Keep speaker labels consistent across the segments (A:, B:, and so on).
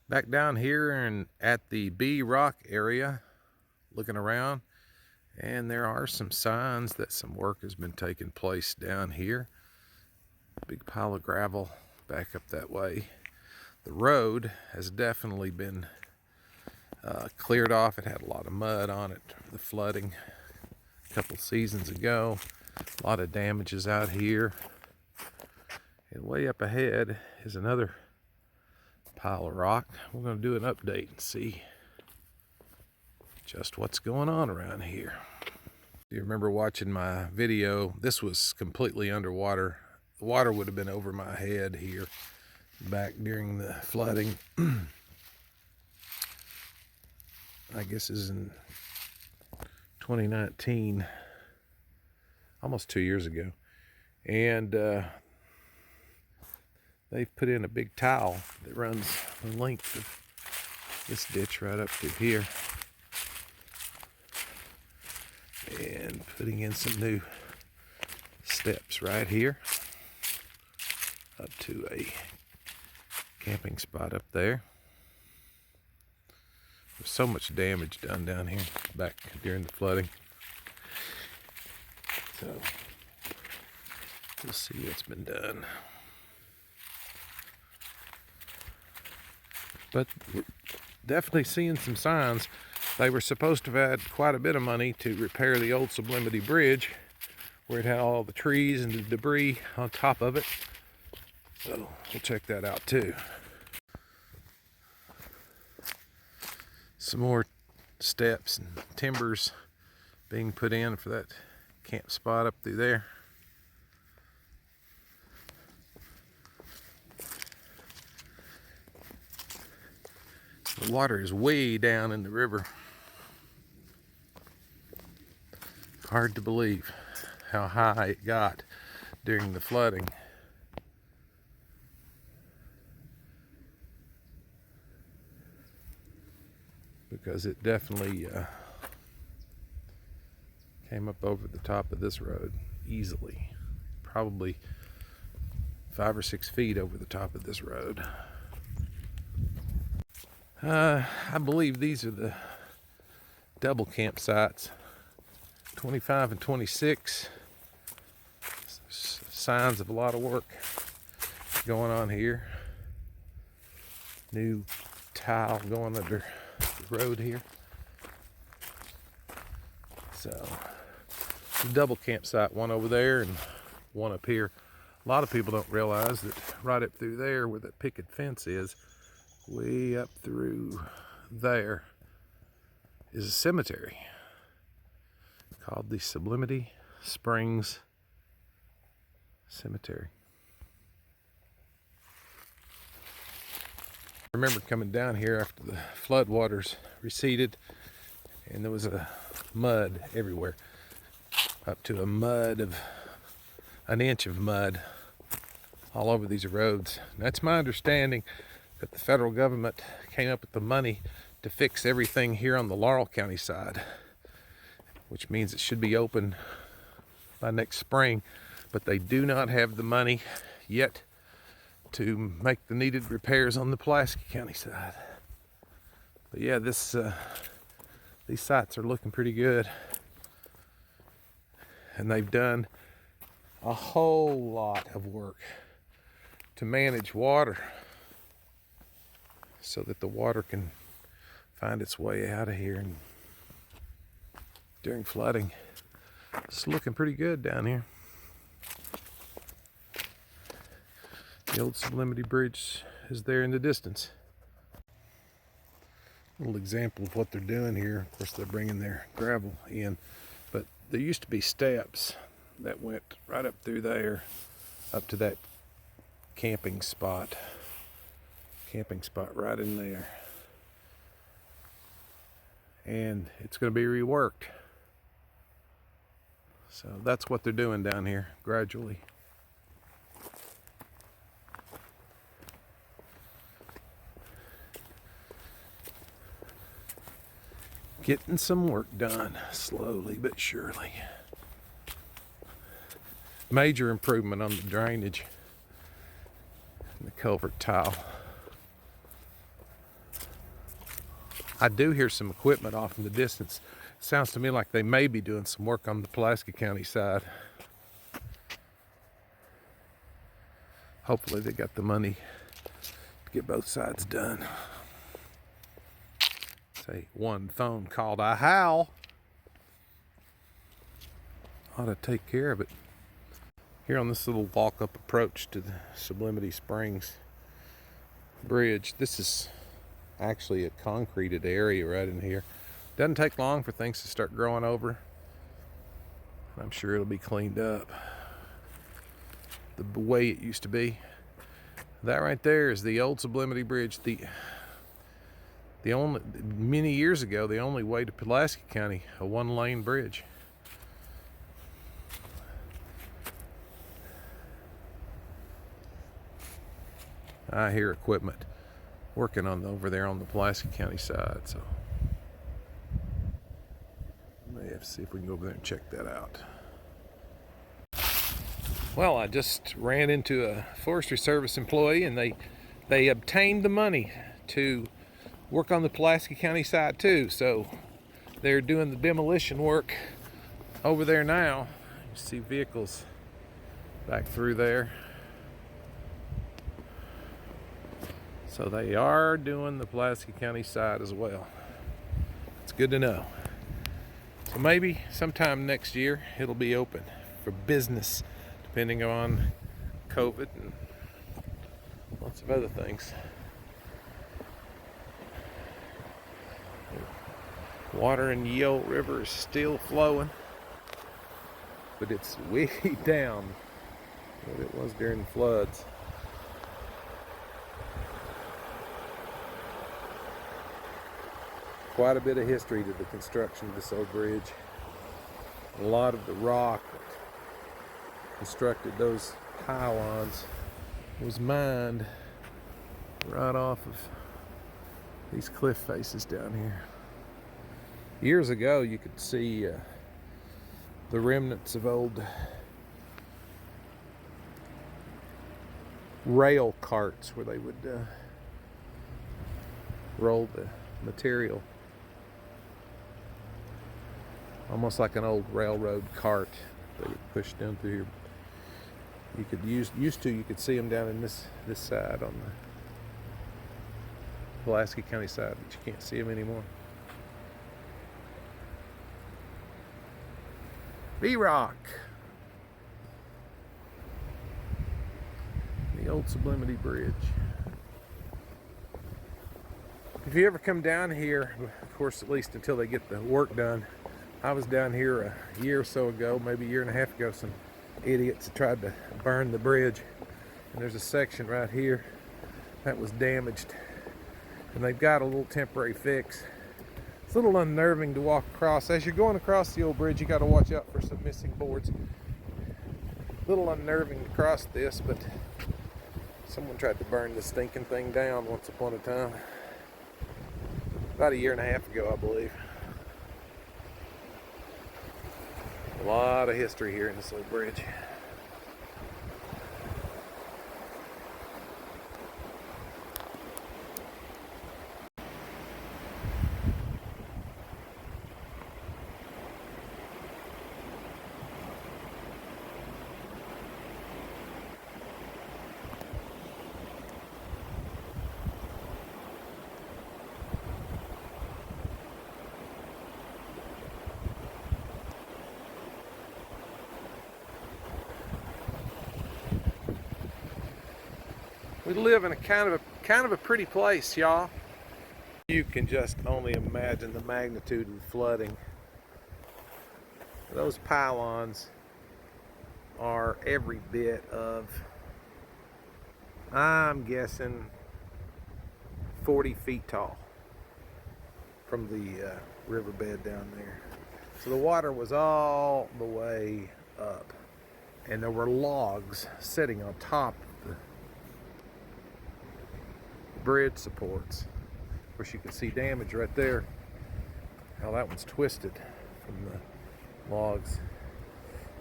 A: Back down here and at the Bee Rock area, looking around, and there are some signs that some work has been taking place down here. Big pile of gravel back up that way. The road has definitely been cleared off. It had a lot of mud on it, the flooding a couple seasons ago. A lot of damages out here. And way up ahead is another pile of rock. We're going to do an update and see just what's going on around here. You remember watching my video? This was completely underwater. The water would have been over my head here back during the flooding. I guess this is in 2019, almost 2 years ago. And they've put in a big tile that runs the length of this ditch right up through here. And putting in some new steps right here up to a camping spot up there. There's so much damage done down here back during the flooding. So we'll see what's been done. But we're definitely seeing some signs. They were supposed to have had quite a bit of money to repair the old Sublimity Bridge, where it had all the trees and the debris on top of it. So we'll check that out too. Some more steps and timbers being put in for that camp spot up through there. The water is way down in the river. Hard to believe how high it got during the flooding. Because it definitely came up over the top of this road easily. Probably 5 or 6 feet over the top of this road. I believe these are the double campsites, 25 and 26. Signs of a lot of work going on here. New tile going under the road here. So the double campsite, one over there and one up here. A lot of people don't realize that right up through there where that picket fence is, way up through there is a cemetery called the Sublimity Springs Cemetery. I remember coming down here after the floodwaters receded, and there was a mud everywhere, up to an inch of mud all over these roads. And that's my understanding that the federal government came up with the money to fix everything here on the Laurel County side, which means it should be open by next spring, but they do not have the money yet to make the needed repairs on the Pulaski County side. But yeah, these sites are looking pretty good, and they've done a whole lot of work to manage water so that the water can find its way out of here and during flooding. It's looking pretty good down here. The old Sublimity Bridge is there in the distance. A little example of what they're doing here. Of course, they're bringing their gravel in, but there used to be steps that went right up through there, up to that camping spot right in there. And it's going to be reworked. So that's what they're doing down here, gradually. Getting some work done, slowly but surely. Major improvement on the drainage and the culvert tile. I do hear some equipment off in the distance. It sounds to me like they may be doing some work on the Pulaski County side. Hopefully they got the money to get both sides done. Say one phone call to Hal. Ought to take care of it. Here on this little walk-up approach to the Sublimity Springs Bridge, this is actually a concreted area right in here. Doesn't take long for things to start growing over. I'm sure it'll be cleaned up the way it used to be. That right there is the old Sublimity Bridge. The only, many years ago, the only way to Pulaski County, a one-lane bridge. I hear equipment working on over there on the Pulaski County side, so may have to see if we can go over there and check that out. Well, I just ran into a Forestry Service employee, and they obtained the money to work on the Pulaski County side too, so they're doing the demolition work over there now. You see vehicles back through there. So they are doing the Pulaski County side as well. It's good to know. So maybe sometime next year it'll be open for business, depending on COVID and lots of other things. Water in Yale River is still flowing, but it's way down what it was during the floods. Quite a bit of history to the construction of this old bridge. A lot of the rock that constructed those pylons was mined right off of these cliff faces down here. Years ago, you could see the remnants of old rail carts where they would roll the material. Almost like an old railroad cart they would push down through here. You could you could see them down in this side on the Pulaski County side, but you can't see them anymore. Bee Rock, the old Sublimity Bridge. If you ever come down here, of course, at least until they get the work done. I was down here a year or so ago, maybe a year and a half ago. Some idiots tried to burn the bridge, and there's a section right here that was damaged, and they've got a little temporary fix. It's a little unnerving to walk across. As you're going across the old bridge, you got to watch out for some missing boards. A little unnerving to cross this, but someone tried to burn this stinking thing down once upon a time. About a year and a half ago, I believe. A lot of history here in this old bridge. We live in a kind of a pretty place, y'all. You can just only imagine the magnitude of the flooding. Those pylons are every bit of, I'm guessing, 40 feet tall from the riverbed down there. So the water was all the way up, and there were logs sitting on top of the bridge supports. Of course, you can see damage right there. How that one's twisted from the logs.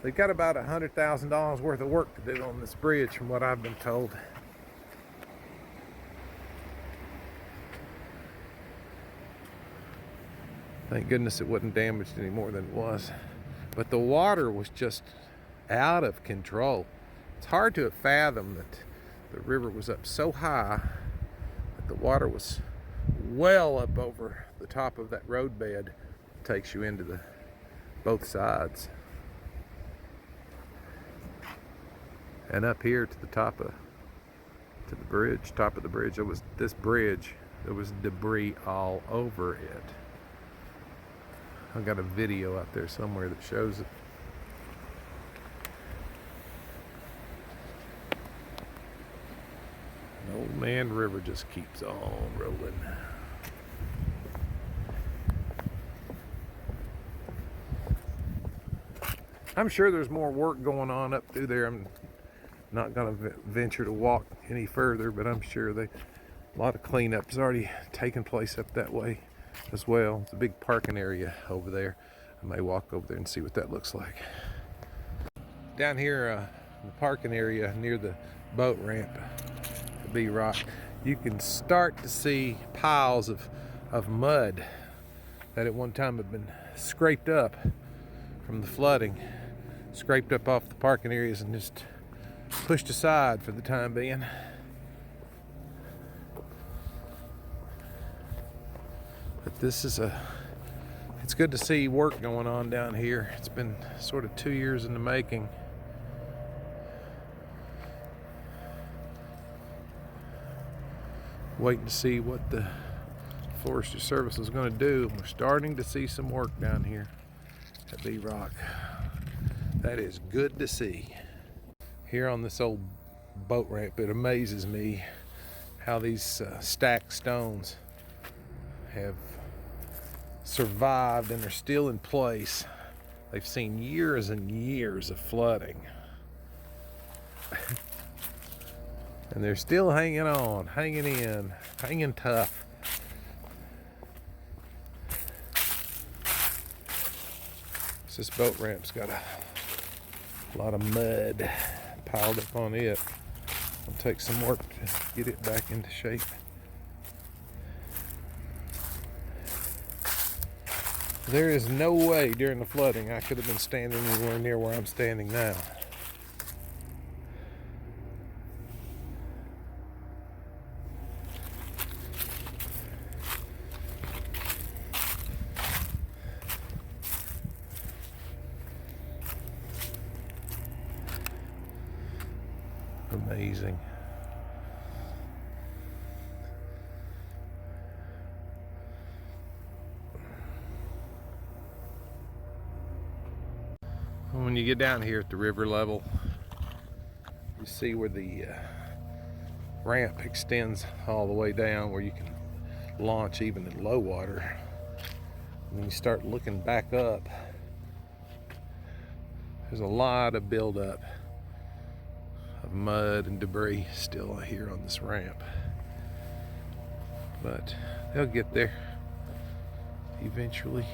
A: They've got about $100,000 worth of work to do on this bridge, from what I've been told. Thank goodness it wasn't damaged any more than it was. But the water was just out of control. It's hard to fathom that the river was up so high that the water was well up over the top of that roadbed. It takes you into the both sides. And up here to the top of the bridge, there was this bridge. There was debris all over it. I've got a video out there somewhere that shows it. The Old Man River just keeps on rolling. I'm sure there's more work going on up through there. I'm not going to venture to walk any further, but I'm sure a lot of cleanup's already taken place up that way as well. It's a big parking area over there. I may walk over there and see what that looks like. Down here in the parking area near the boat ramp at Bee Rock, you can start to see piles of mud that at one time had been scraped up from the flooding, scraped up off the parking areas and just pushed aside for the time being. But this is it's good to see work going on down here. It's been sort of 2 years in the making. Waiting to see what the Forestry Service is going to do. We're starting to see some work down here at Bee Rock. That is good to see. Here on this old boat ramp, it amazes me how these stacked stones have survived and are still in place. They've seen years and years of flooding. And they're still hanging on, hanging in, hanging tough. This boat ramp's got a lot of mud piled up on it. It'll take some work to get it back into shape. There is no way during the flooding I could have been standing anywhere near where I'm standing now. Amazing. When you get down here at the river level, you see where the ramp extends all the way down, where you can launch even in low water. When you start looking back up, there's a lot of buildup of mud and debris still here on this ramp. But they'll get there eventually.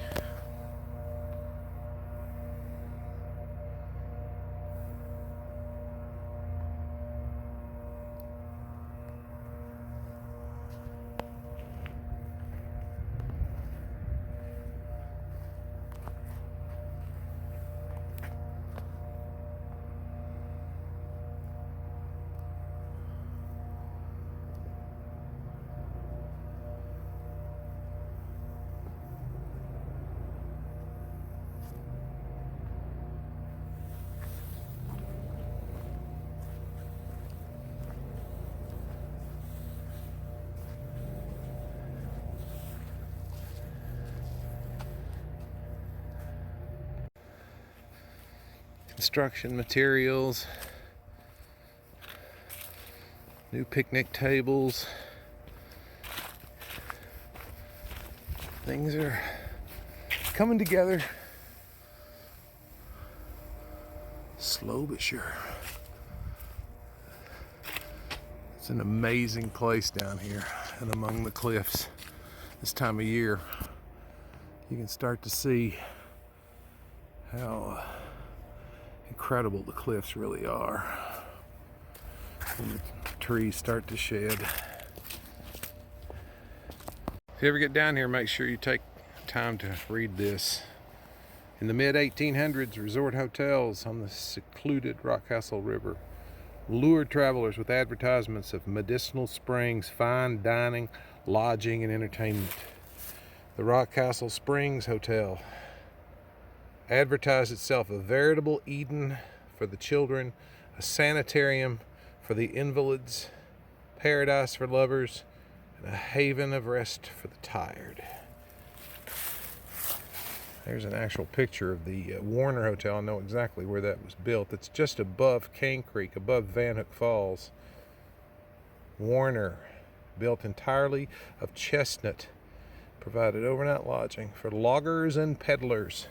A: Construction materials, new picnic tables. Things are coming together, slow but sure. It's an amazing place down here and among the cliffs. This time of year, you can start to see how incredible the cliffs really are when the trees start to shed. If you ever get down here, make sure you take time to read this. In the mid-1800s, resort hotels on the secluded Rockcastle River lured travelers with advertisements of medicinal springs, fine dining, lodging, and entertainment. The Rockcastle Springs Hotel advertised itself a veritable Eden for the children, a sanitarium for the invalids, paradise for lovers, and a haven of rest for the tired. There's an actual picture of the Warner Hotel. I know exactly where that was built. It's just above Cane Creek, above Van Hook Falls. Warner, built entirely of chestnut, provided overnight lodging for loggers and peddlers.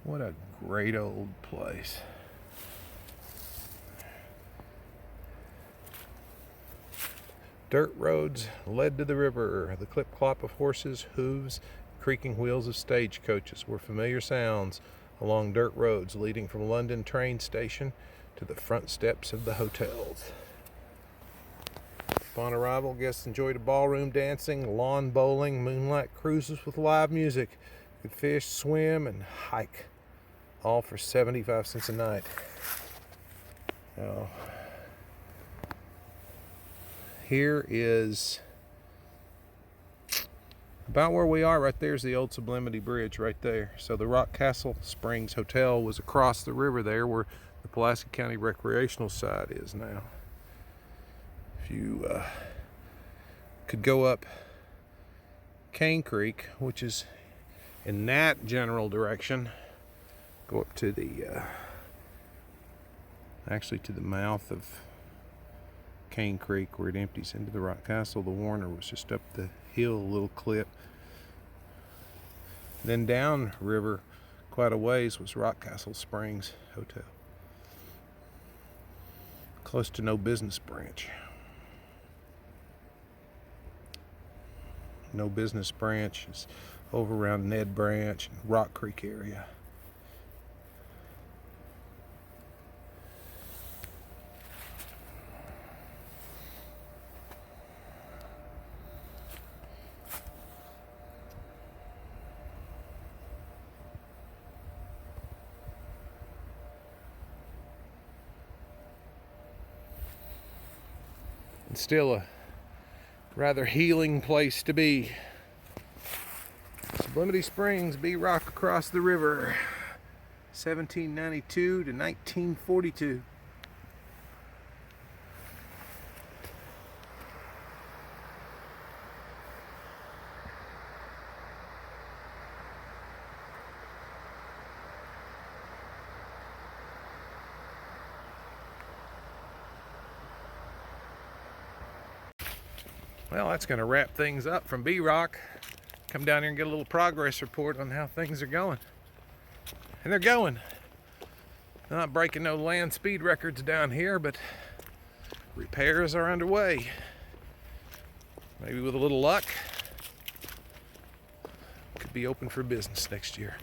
A: What a great old place. Dirt roads led to the river. The clip-clop of horses' hooves, creaking wheels of stagecoaches were familiar sounds along dirt roads leading from London train station to the front steps of the hotels. Upon arrival, guests enjoyed a ballroom dancing, lawn bowling, moonlight cruises with live music. You could fish, swim, and hike, all for 75 cents a night. Now, here is about where we are. Right there's the old Sublimity Bridge right there. So the Rockcastle Springs Hotel was across the river there where the Pulaski County Recreational side is now. If you could go up Cane Creek, which is in that general direction, go up to the actually to the mouth of Cane Creek where it empties into the Rockcastle. The Warner was just up the hill, a little clip. Then down river quite a ways was Rockcastle Springs Hotel. Close to No Business Branch. No Business Branch is over around Ned Branch and Rock Creek area. And still a rather healing place to be. Sublimity Springs, Bee Rock across the river, 1792 to 1942. Well, that's going to wrap things up from Bee Rock. Come down here and get a little progress report on how things are going. And they're going. They're not breaking no land speed records down here, but repairs are underway. Maybe with a little luck, could be open for business next year.